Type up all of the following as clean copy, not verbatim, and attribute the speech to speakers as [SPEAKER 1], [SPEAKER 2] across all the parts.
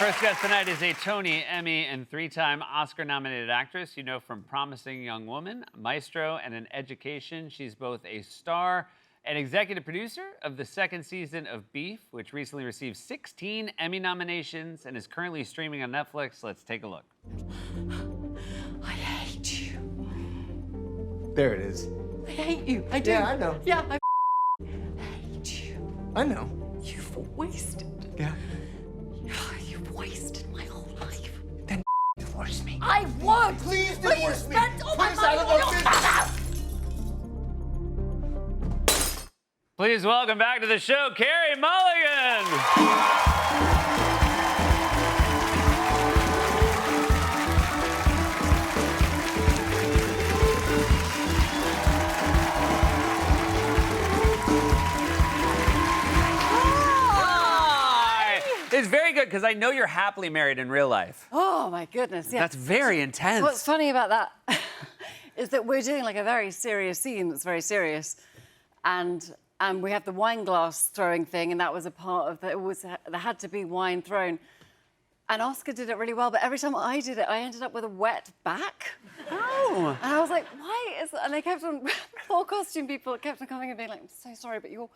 [SPEAKER 1] first guest tonight is a Tony, Emmy, and three-time Oscar-nominated actress you know from Promising Young Woman, Maestro, and An Education. She's both a star and executive producer of the second season of Beef, which recently received 16 Emmy nominations and is currently streaming on Netflix. Let's take a look.
[SPEAKER 2] I hate you.
[SPEAKER 3] There it is.
[SPEAKER 2] I hate you. I do.
[SPEAKER 3] Yeah, I know.
[SPEAKER 2] Yeah, I hate you.
[SPEAKER 3] I know.
[SPEAKER 2] You've wasted.
[SPEAKER 3] Yeah.
[SPEAKER 2] You've wasted my whole life.
[SPEAKER 3] Then divorce me.
[SPEAKER 2] I would.
[SPEAKER 3] Please
[SPEAKER 2] But
[SPEAKER 3] divorce
[SPEAKER 2] you
[SPEAKER 3] me.
[SPEAKER 2] spent all my
[SPEAKER 3] Please,
[SPEAKER 2] money
[SPEAKER 3] I
[SPEAKER 2] on
[SPEAKER 3] love
[SPEAKER 2] your
[SPEAKER 3] this.
[SPEAKER 2] father.
[SPEAKER 1] Please welcome back to the show, Carey Mulligan. Hi. It's very good because I know you're happily married in real life.
[SPEAKER 2] Oh my goodness. Yeah.
[SPEAKER 1] That's very intense.
[SPEAKER 2] What's funny about that is that we're doing like a very serious scene that's very serious, and we have the wine glass throwing thing, and that was a part of there had to be wine thrown. And Oscar did it really well, but every time I did it, I ended up with a wet back.
[SPEAKER 1] Oh.
[SPEAKER 2] And I was like, why is that? And they kept on, poor costume people kept on coming and being like, I'm so sorry, but your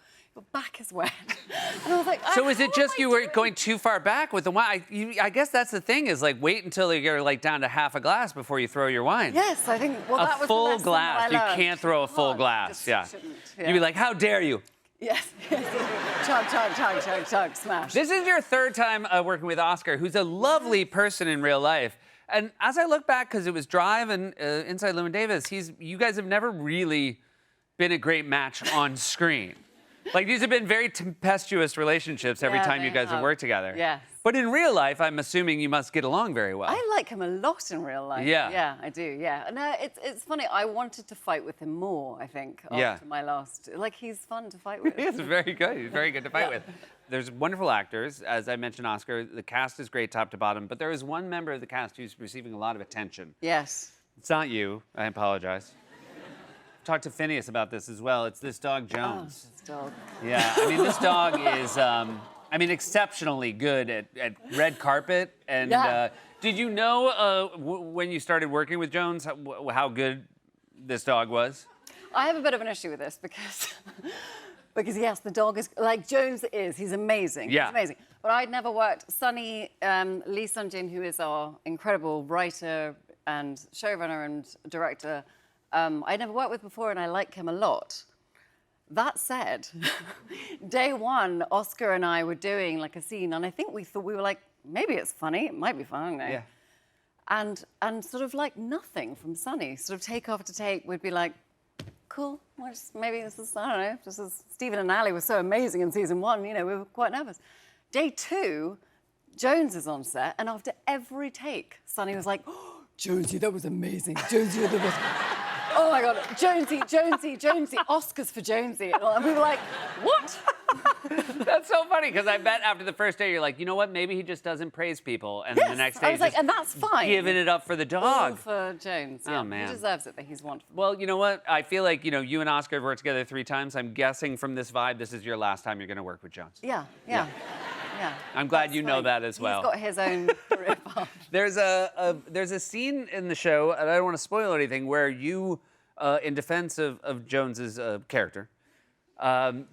[SPEAKER 2] back is wet. And I was like,
[SPEAKER 1] So is it
[SPEAKER 2] what
[SPEAKER 1] just
[SPEAKER 2] am I
[SPEAKER 1] you were
[SPEAKER 2] doing?
[SPEAKER 1] going too far back with the wine? I guess that's the thing is like wait until you're like down to half a glass before you throw your wine.
[SPEAKER 2] Yes, I think, well, that
[SPEAKER 1] A
[SPEAKER 2] was the
[SPEAKER 1] full
[SPEAKER 2] lesson
[SPEAKER 1] glass.
[SPEAKER 2] that I
[SPEAKER 1] You
[SPEAKER 2] learned.
[SPEAKER 1] can't throw a full
[SPEAKER 2] Oh,
[SPEAKER 1] glass.
[SPEAKER 2] just
[SPEAKER 1] Yeah.
[SPEAKER 2] shouldn't,
[SPEAKER 1] You'd be like, how dare you?
[SPEAKER 2] Yes. Chug, chug, chug, chug, chug, smash.
[SPEAKER 1] This is your third time working with Oscar, who's a lovely person in real life. And as I look back, because it was Drive and Inside Llewyn Davis, you guys have never really been a great match on screen. Like, these have been very tempestuous relationships every
[SPEAKER 2] Yeah,
[SPEAKER 1] time you
[SPEAKER 2] they
[SPEAKER 1] guys have
[SPEAKER 2] have.
[SPEAKER 1] worked together.
[SPEAKER 2] Yes.
[SPEAKER 1] But in real life, I'm assuming you must get along very well.
[SPEAKER 2] I like him a lot in real life.
[SPEAKER 1] Yeah.
[SPEAKER 2] Yeah, I do, yeah. No, it's funny, I wanted to fight with him more, I think,
[SPEAKER 1] Yeah.
[SPEAKER 2] after my last... Like, he's fun to fight with.
[SPEAKER 1] He's very good. He's very good to fight
[SPEAKER 2] Yeah.
[SPEAKER 1] with. There's wonderful actors. As I mentioned, Oscar, the cast is great top to bottom, but there is one member of the cast who's receiving a lot of attention.
[SPEAKER 2] Yes.
[SPEAKER 1] It's not you. I apologize. Talked to Phineas about this as well. It's this dog, Jones.
[SPEAKER 2] This dog.
[SPEAKER 1] Yeah, I mean, this dog is, exceptionally good at red carpet. And
[SPEAKER 2] Yeah.
[SPEAKER 1] did you know when you started working with Jones how good this dog was?
[SPEAKER 2] I have a bit of an issue with this because... Because yes, the dog is like Jones is. He's amazing.
[SPEAKER 1] Yeah.
[SPEAKER 2] He's amazing. But I'd never worked. Sunny Lee Sun-jin, who is our incredible writer and showrunner and director, I'd never worked with before, and I like him a lot. That said, day one, Oscar and I were doing like a scene, and I think we thought we were like, maybe it's funny. It might be fun. I don't know.
[SPEAKER 1] Yeah.
[SPEAKER 2] And sort of like nothing from Sunny. Sort of take after take, we'd be like, cool. Maybe this is, I don't know, just as Stephen and Ali were so amazing in season one, you know, we were quite nervous. Day two, Jones is on set, and after every take, Sunny was like, oh, Jonesy, that was amazing. Jonesy, you're the best. Oh my God, Jonesy, Jonesy, Jonesy, Oscars for Jonesy. And we were like, what?
[SPEAKER 1] That's so funny, because I bet after the first day, you're like, you know what, maybe he just doesn't praise people. And then the next day,
[SPEAKER 2] I
[SPEAKER 1] he's
[SPEAKER 2] was like,
[SPEAKER 1] just
[SPEAKER 2] and that's fine.
[SPEAKER 1] giving it up for the
[SPEAKER 2] All
[SPEAKER 1] dog.
[SPEAKER 2] for Jones.
[SPEAKER 1] Oh,
[SPEAKER 2] Yeah.
[SPEAKER 1] man.
[SPEAKER 2] He deserves it, that he's wonderful.
[SPEAKER 1] Well, you know what? I feel like, you and Oscar have worked together 3 times. I'm guessing from this vibe, this is your last time you're going to work with Jones.
[SPEAKER 2] Yeah, yeah, yeah.
[SPEAKER 1] I'm glad
[SPEAKER 2] That's
[SPEAKER 1] you know
[SPEAKER 2] fine.
[SPEAKER 1] that as well.
[SPEAKER 2] He's got his own career path.
[SPEAKER 1] There's a scene in the show, and I don't want to spoil anything, where you, in defense of Jones's character,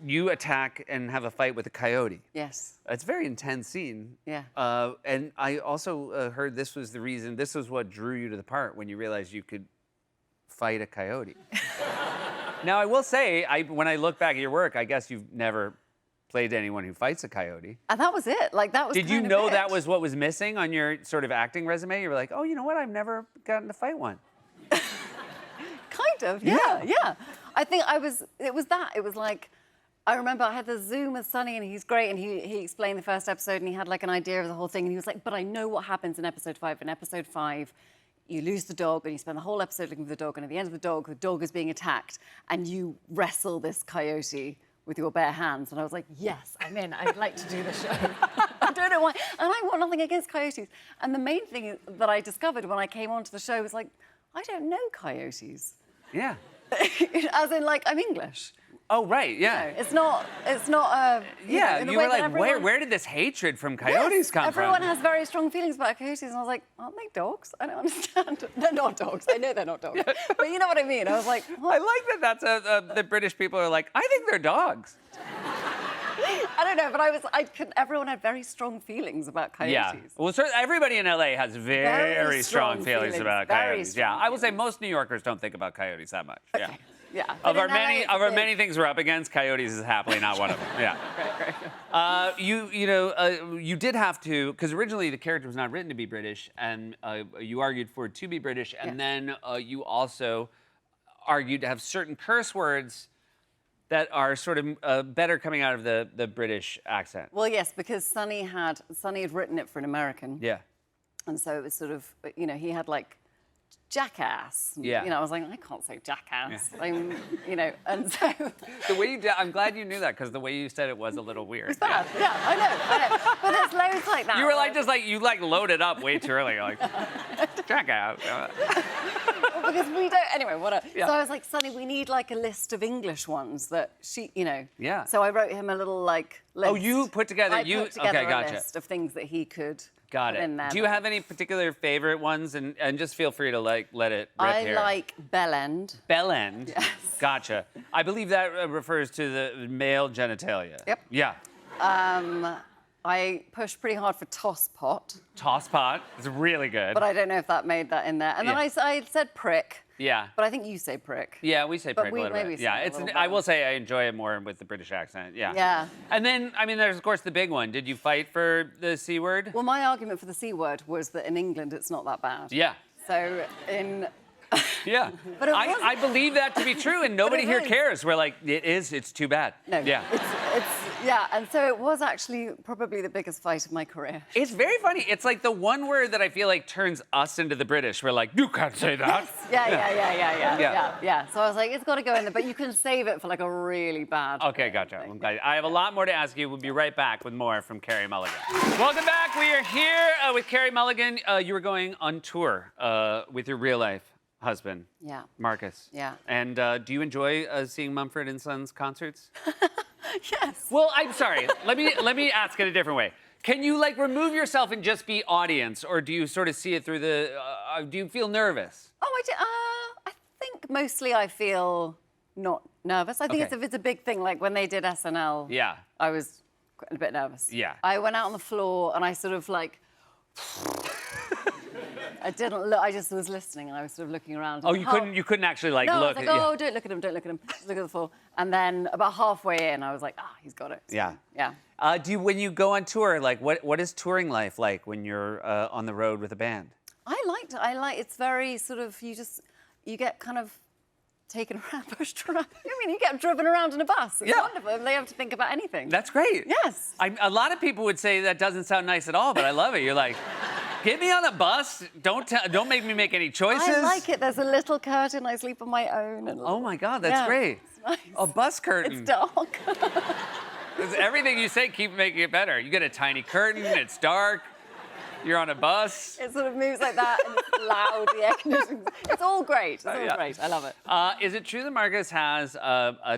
[SPEAKER 1] you attack and have a fight with a coyote.
[SPEAKER 2] Yes.
[SPEAKER 1] It's a very intense scene.
[SPEAKER 2] Yeah.
[SPEAKER 1] And I also heard this was the reason, this was what drew you to the part when you realized you could fight a coyote. Now, I will say, when I look back at your work, I guess you've never played anyone who fights a coyote.
[SPEAKER 2] And that was it. Like, that was
[SPEAKER 1] Did you
[SPEAKER 2] kind of
[SPEAKER 1] know
[SPEAKER 2] it.
[SPEAKER 1] that was what was missing on your sort of acting resume? You were like, oh, you know what? I've never gotten to fight one.
[SPEAKER 2] Kind of, yeah, yeah. I think it was that. It was like, I remember I had the Zoom with Sunny, and he's great, and he explained the first episode, and he had like an idea of the whole thing, and he was like, but I know what happens in episode 5. In episode 5, you lose the dog, and you spend the whole episode looking for the dog, and at the end of the dog is being attacked, and you wrestle this coyote with your bare hands. And I was like, yes, I'm in. I'd like to do the show. I don't know why. And I want nothing against coyotes. And the main thing that I discovered when I came onto the show was like, I don't know coyotes.
[SPEAKER 1] Yeah.
[SPEAKER 2] As in, like, I'm English.
[SPEAKER 1] Oh, right, yeah.
[SPEAKER 2] It's not a.
[SPEAKER 1] Yeah,
[SPEAKER 2] in the
[SPEAKER 1] you
[SPEAKER 2] way
[SPEAKER 1] were
[SPEAKER 2] that
[SPEAKER 1] like,
[SPEAKER 2] everyone-
[SPEAKER 1] where did this hatred from
[SPEAKER 2] Yes,
[SPEAKER 1] coyotes come
[SPEAKER 2] everyone
[SPEAKER 1] from?
[SPEAKER 2] has very strong feelings about coyotes, and I was like, aren't they dogs? I don't understand. They're not dogs. I know they're not dogs. But you know what I mean? I was like,
[SPEAKER 1] I
[SPEAKER 2] what?
[SPEAKER 1] like that the British people are like, I think they're dogs.
[SPEAKER 2] I don't know, but everyone had very strong feelings about coyotes.
[SPEAKER 1] Yeah. Well, everybody in LA has very strong
[SPEAKER 2] strong
[SPEAKER 1] feelings
[SPEAKER 2] feelings,
[SPEAKER 1] about
[SPEAKER 2] very
[SPEAKER 1] coyotes. Yeah,
[SPEAKER 2] strong
[SPEAKER 1] I would say
[SPEAKER 2] feelings.
[SPEAKER 1] most New Yorkers don't think about coyotes that much. Yeah.
[SPEAKER 2] Okay. Yeah.
[SPEAKER 1] Of
[SPEAKER 2] But
[SPEAKER 1] our
[SPEAKER 2] in LA,
[SPEAKER 1] many
[SPEAKER 2] it's a
[SPEAKER 1] of our
[SPEAKER 2] big-
[SPEAKER 1] many things we're up against, coyotes is happily not one of them. Yeah.
[SPEAKER 2] Great.
[SPEAKER 1] You did have to, because originally the character was not written to be British, and you argued for it to be British, and then you also argued to have certain curse words that are sort of better coming out of the British accent.
[SPEAKER 2] Well, yes, because Sonny had written it for an American.
[SPEAKER 1] Yeah.
[SPEAKER 2] And so it was sort of, he had like jackass.
[SPEAKER 1] Yeah.
[SPEAKER 2] I was like, I can't say jackass. And so.
[SPEAKER 1] The way you did, I'm glad you knew that, because the way you said it was a little weird.
[SPEAKER 2] Bad. Yeah, I know. But there's loads like that.
[SPEAKER 1] You were like,
[SPEAKER 2] where-
[SPEAKER 1] you loaded up way too early. You're like, check out.
[SPEAKER 2] Because we don't. Anyway, whatever.
[SPEAKER 1] Yeah.
[SPEAKER 2] So I was like, Sonny, we need like a list of English ones that she.
[SPEAKER 1] Yeah.
[SPEAKER 2] So I wrote him a little like list.
[SPEAKER 1] Oh, you put together.
[SPEAKER 2] I put together
[SPEAKER 1] okay, gotcha.
[SPEAKER 2] a list of things that he could.
[SPEAKER 1] Got
[SPEAKER 2] put
[SPEAKER 1] it.
[SPEAKER 2] in there.
[SPEAKER 1] Do you have any particular favorite ones? And just feel free to let it rip
[SPEAKER 2] I
[SPEAKER 1] here.
[SPEAKER 2] like Bell End.
[SPEAKER 1] Bell end.
[SPEAKER 2] Yes.
[SPEAKER 1] Gotcha. I believe that refers to the male genitalia.
[SPEAKER 2] Yep.
[SPEAKER 1] Yeah.
[SPEAKER 2] I pushed pretty hard for Toss Pot,
[SPEAKER 1] Toss pot is really good.
[SPEAKER 2] but I don't know if that made that in there. And then
[SPEAKER 1] Yeah.
[SPEAKER 2] I said prick,
[SPEAKER 1] yeah.
[SPEAKER 2] but I think you say prick.
[SPEAKER 1] Yeah, we say
[SPEAKER 2] But
[SPEAKER 1] prick a
[SPEAKER 2] we
[SPEAKER 1] little
[SPEAKER 2] maybe
[SPEAKER 1] bit.
[SPEAKER 2] say
[SPEAKER 1] Yeah,
[SPEAKER 2] it a
[SPEAKER 1] it's.
[SPEAKER 2] little
[SPEAKER 1] I
[SPEAKER 2] bit.
[SPEAKER 1] will say I enjoy it more with the British accent. Yeah.
[SPEAKER 2] Yeah.
[SPEAKER 1] And then, there's of course the big one. Did you fight for the C word?
[SPEAKER 2] Well, my argument for the C word was that in England it's not that bad.
[SPEAKER 1] Yeah.
[SPEAKER 2] So in.
[SPEAKER 1] Yeah.
[SPEAKER 2] But it
[SPEAKER 1] I
[SPEAKER 2] wasn't.
[SPEAKER 1] believe that to be true, and nobody
[SPEAKER 2] it
[SPEAKER 1] here
[SPEAKER 2] is.
[SPEAKER 1] cares. We're like, it is. It's too bad.
[SPEAKER 2] No.
[SPEAKER 1] Yeah.
[SPEAKER 2] Yeah, and so it was actually probably the biggest fight of my career.
[SPEAKER 1] It's very funny. It's like the one word that I feel like turns us into the British. We're like, you can't say that.
[SPEAKER 2] Yeah. So I was like, it's got to go in there, but you can save it for like a really bad.
[SPEAKER 1] Okay, gotcha. I'm glad. I have a lot more to ask you. We'll be right back with more from Carey Mulligan. Welcome back. We are here with Carey Mulligan. You were going on tour with your real life husband,
[SPEAKER 2] Yeah.
[SPEAKER 1] Marcus.
[SPEAKER 2] Yeah.
[SPEAKER 1] And do you enjoy seeing Mumford and Sons concerts?
[SPEAKER 2] Yes.
[SPEAKER 1] Well, I'm sorry. Let me ask it a different way. Can you like remove yourself and just be audience, or do you sort of see it through the? Do you feel nervous?
[SPEAKER 2] Oh, I do. I think mostly I feel not nervous. I think
[SPEAKER 1] Okay.
[SPEAKER 2] it's a big thing. Like when they did SNL.
[SPEAKER 1] Yeah.
[SPEAKER 2] I was a bit nervous.
[SPEAKER 1] Yeah.
[SPEAKER 2] I went out on the floor and I sort of like. I didn't look. I just was listening and I was sort of looking around.
[SPEAKER 1] Oh, you couldn't actually like
[SPEAKER 2] No,
[SPEAKER 1] look.
[SPEAKER 2] I was like, oh, don't look at him, don't look at him. Just look at the floor. And then about halfway in, I was like, he's got it.
[SPEAKER 1] Yeah.
[SPEAKER 2] Yeah.
[SPEAKER 1] When you go on tour, like what is touring life like when you're on the road with a band?
[SPEAKER 2] I like it's very sort of you get kind of taken around, pushed around. You get driven around in a bus. It's
[SPEAKER 1] Yeah.
[SPEAKER 2] wonderful. They have to think about anything.
[SPEAKER 1] That's great.
[SPEAKER 2] Yes.
[SPEAKER 1] A lot of people would say that doesn't sound nice at all, but I love it. You're like, get me on a bus. Don't make me make any choices.
[SPEAKER 2] I like it. There's a little curtain. I sleep on my own. And
[SPEAKER 1] Oh my God, that's
[SPEAKER 2] Yeah,
[SPEAKER 1] great.
[SPEAKER 2] it's nice.
[SPEAKER 1] A bus curtain.
[SPEAKER 2] It's dark.
[SPEAKER 1] Everything you say, keep making it better. You get a tiny curtain. It's dark. You're on a bus.
[SPEAKER 2] It sort of moves like that, and it's loud. The air conditioning. It's all great. It's all
[SPEAKER 1] yeah.
[SPEAKER 2] great. I love it.
[SPEAKER 1] Is it true that Marcus has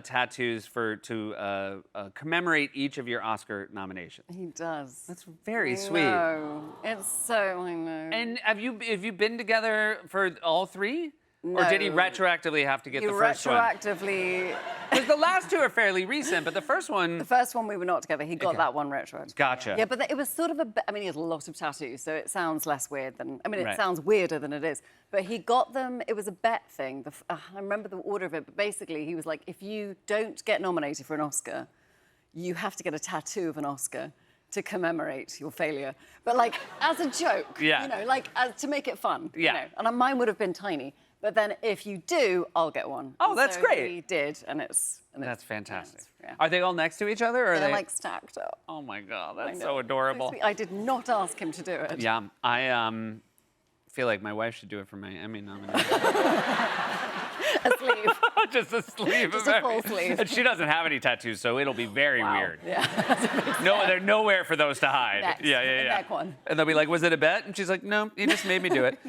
[SPEAKER 1] tattoos to commemorate each of your Oscar nominations?
[SPEAKER 2] He does.
[SPEAKER 1] That's very sweet.
[SPEAKER 2] No, it's so. I know.
[SPEAKER 1] And have you been together for all three? Or did he
[SPEAKER 2] No.
[SPEAKER 1] retroactively have to get
[SPEAKER 2] He
[SPEAKER 1] the first one?
[SPEAKER 2] retroactively.
[SPEAKER 1] Because the last two are fairly recent, but the first one.
[SPEAKER 2] The first one we were not together. He got
[SPEAKER 1] Okay.
[SPEAKER 2] that one retroactively.
[SPEAKER 1] Gotcha.
[SPEAKER 2] Yeah, but it was sort of he has a lot of tattoos, so it sounds less weird than. It
[SPEAKER 1] Right.
[SPEAKER 2] sounds weirder than it is. But he got them. It was a bet thing. I remember the order of it, but basically he was like, if you don't get nominated for an Oscar, you have to get a tattoo of an Oscar to commemorate your failure. But like as a joke.
[SPEAKER 1] Yeah.
[SPEAKER 2] To make it fun.
[SPEAKER 1] Yeah.
[SPEAKER 2] And mine would have been tiny. But then if you do, I'll get one.
[SPEAKER 1] Oh,
[SPEAKER 2] And
[SPEAKER 1] that's
[SPEAKER 2] so
[SPEAKER 1] great.
[SPEAKER 2] He did, and it's.
[SPEAKER 1] That's fantastic.
[SPEAKER 2] Yeah.
[SPEAKER 1] Are they all next to each other? Or are
[SPEAKER 2] They're
[SPEAKER 1] they
[SPEAKER 2] like stacked up.
[SPEAKER 1] Oh my God,
[SPEAKER 2] I
[SPEAKER 1] that's
[SPEAKER 2] know.
[SPEAKER 1] so adorable.
[SPEAKER 2] sweet. I did not ask him to do it.
[SPEAKER 1] Yeah, I feel like my wife should do it for my Emmy nomination.
[SPEAKER 2] A sleeve.
[SPEAKER 1] Just a sleeve
[SPEAKER 2] Just
[SPEAKER 1] of
[SPEAKER 2] a full
[SPEAKER 1] every-
[SPEAKER 2] sleeve.
[SPEAKER 1] And she doesn't have any tattoos, so it'll be very
[SPEAKER 2] Wow.
[SPEAKER 1] weird.
[SPEAKER 2] Yeah.
[SPEAKER 1] No, they're nowhere for those to hide.
[SPEAKER 2] Next.
[SPEAKER 1] Yeah.
[SPEAKER 2] The neck one.
[SPEAKER 1] And they'll be like, "Was it a bet?" And she's like, "No, he just made me do it."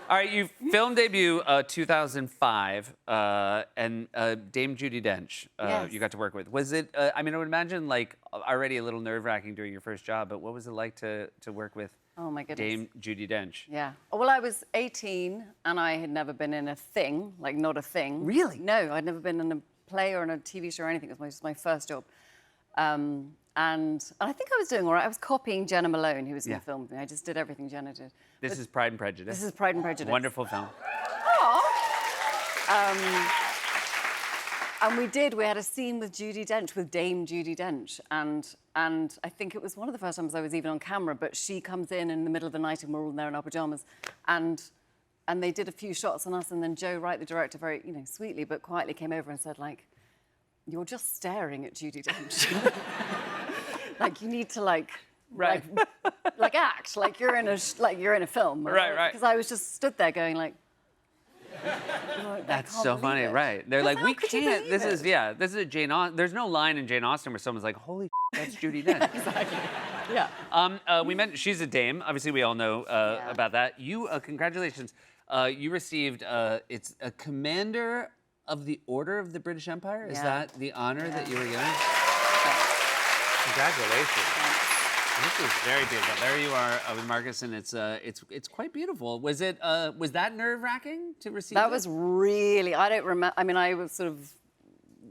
[SPEAKER 1] All right, you film debut 2005, and Dame Judi Dench
[SPEAKER 2] Yes.
[SPEAKER 1] you got to work with. Was it? I mean, I would imagine like already a little nerve-wracking doing your first job, but what was it like to work with
[SPEAKER 2] Oh my goodness.
[SPEAKER 1] Dame Judi Dench?
[SPEAKER 2] Yeah. Well, I was 18 and I had never been in a thing, like not a thing.
[SPEAKER 1] Really?
[SPEAKER 2] No, I'd never been in a play or in a TV show or anything. It was my first job. And I think I was doing all right. I was copying Jenna Malone, who was in
[SPEAKER 1] Yeah.
[SPEAKER 2] the film with me. I just did everything Jenna did.
[SPEAKER 1] This is Pride and Prejudice.
[SPEAKER 2] This is Pride and Prejudice.
[SPEAKER 1] Wonderful film.
[SPEAKER 2] And we had a scene with Judi Dench, with Dame Judi Dench. And I think it was one of the first times I was even on camera, but she comes in the middle of the night and we're all there in our pajamas. And they did a few shots on us, and then Joe Wright, the director, very, sweetly but quietly came over and said, like, "You're just staring at Judi Dench." Like, you need to, like act like you're in a film.
[SPEAKER 1] Right.
[SPEAKER 2] Because I was just stood there going, like,
[SPEAKER 1] That's so funny, right? They're like,
[SPEAKER 2] how
[SPEAKER 1] we
[SPEAKER 2] could you
[SPEAKER 1] can't.
[SPEAKER 2] believe
[SPEAKER 1] This
[SPEAKER 2] it?
[SPEAKER 1] is a Jane Austen. There's no line in Jane Austen where someone's like, holy that's Judi Dench.
[SPEAKER 2] exactly. Yeah.
[SPEAKER 1] We meant she's a dame. Obviously, we all know about that. You, congratulations. You received it's a Commander of the Order of the British Empire. Is
[SPEAKER 2] Yeah.
[SPEAKER 1] that the honor that you were given? Congratulations. This is very beautiful. There you are with Marcus, and it's quite beautiful. Was that nerve-wracking to receive?
[SPEAKER 2] That was really, I don't remember, I mean, I was sort of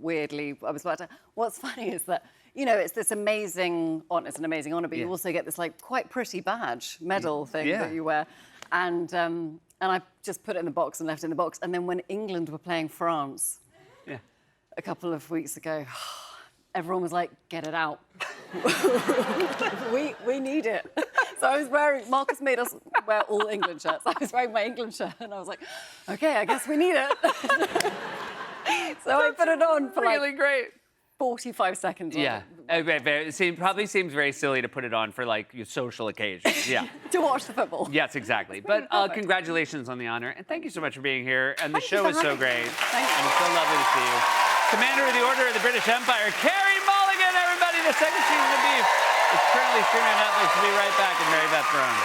[SPEAKER 2] weirdly, I was about to, what's funny is that, it's this amazing honor, it's an amazing honor, but you also get this like quite pretty badge, medal thing that you wear. And I just put it in the box and left it in the box. And then when England were playing France a couple of weeks ago, everyone was like, get it out. we need it. So I was wearing, Marcus made us wear all England shirts. I was wearing my England shirt and I was like, okay, I guess we need it. So I put it on for
[SPEAKER 1] really
[SPEAKER 2] like
[SPEAKER 1] great.
[SPEAKER 2] 45 seconds.
[SPEAKER 1] Yeah. It probably seems very silly to put it on for like your social occasions. Yeah.
[SPEAKER 2] To watch the football.
[SPEAKER 1] Yes, exactly. But
[SPEAKER 2] perfect.
[SPEAKER 1] congratulations on the honor, and thank you so much for being here. And the
[SPEAKER 2] Thank you
[SPEAKER 1] show
[SPEAKER 2] for
[SPEAKER 1] is so
[SPEAKER 2] having me.
[SPEAKER 1] great.
[SPEAKER 2] Thank you.
[SPEAKER 1] And it's so lovely to see you. Commander of the Order of the British Empire, Carey Mulligan, everybody, the second season of Beef. It's currently streaming on Netflix. We'll be right back with Mary Beth Brown.